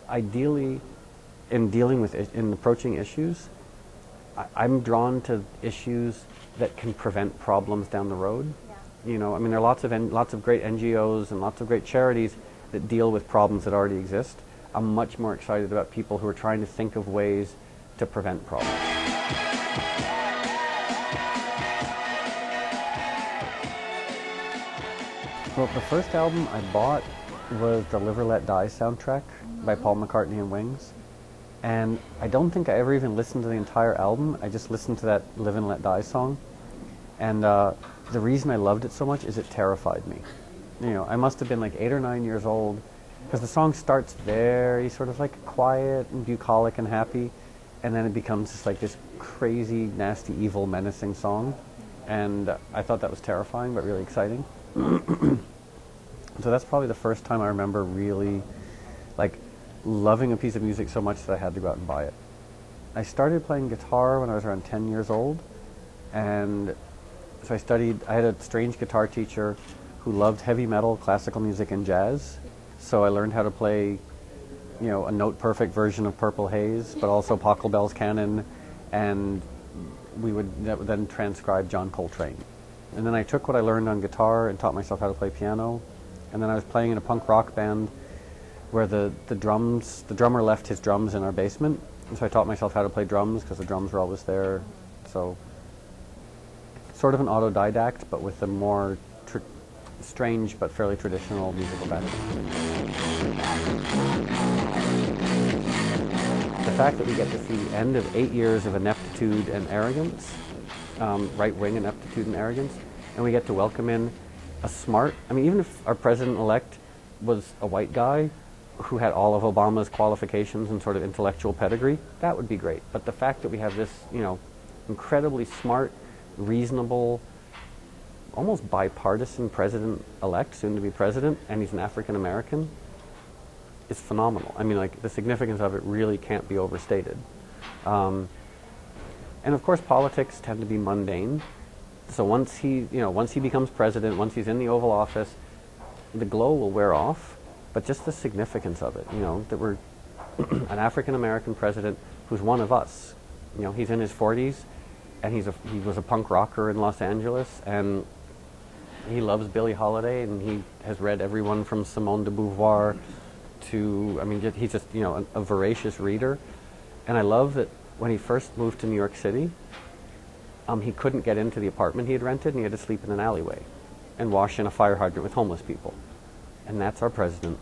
ideally, in approaching issues, I'm drawn to issues that can prevent problems down the road. Yeah. You know, I mean, there are lots of great NGOs and lots of great charities that deal with problems that already exist. I'm much more excited about people who are trying to think of ways to prevent problems. Well, the first album I bought was the Live or Let Die soundtrack by Paul McCartney and Wings. And I don't think I ever even listened to the entire album. I just listened to that Live and Let Die song. And the reason I loved it so much is it terrified me. You know, I must have been like 8 or 9 years old, because the song starts very sort of like quiet and bucolic and happy, and then it becomes just like this crazy, nasty, evil, menacing song. And I thought that was terrifying, but really exciting. So that's probably the first time I remember really like loving a piece of music so much that I had to go out and buy it. I started playing guitar when I was around 10 years old, and so I had a strange guitar teacher who loved heavy metal, classical music, and jazz. So I learned how to play, you know, a note-perfect version of Purple Haze, but also Pachelbel's Canon, and that would then transcribe John Coltrane. And then I took what I learned on guitar and taught myself how to play piano. And then I was playing in a punk rock band where the drummer left his drums in our basement. And so I taught myself how to play drums because the drums were always there. So sort of an autodidact, but with a more strange but fairly traditional musical background. The fact that we get to see the end of 8 years of ineptitude and arrogance, right-wing ineptitude and arrogance, and we get to welcome in a smart, I mean, even if our president-elect was a white guy who had all of Obama's qualifications and sort of intellectual pedigree, that would be great. But the fact that we have this, you know, incredibly smart, reasonable, almost bipartisan president-elect, soon to be president, and he's an African-American, is phenomenal. I mean, like, the significance of it really can't be overstated. And of course, politics tend to be mundane. So once he becomes president, once he's in the Oval Office, the glow will wear off. But just the significance of it, you know, that we're an African-American president who's one of us. You know, he's in his 40s, and he was a punk rocker in Los Angeles, and he loves Billie Holiday, and he has read everyone from Simone de Beauvoir to, I mean, he's just, you know, a voracious reader. And I love that when he first moved to New York City, he couldn't get into the apartment he had rented, and he had to sleep in an alleyway and wash in a fire hydrant with homeless people. And that's our president.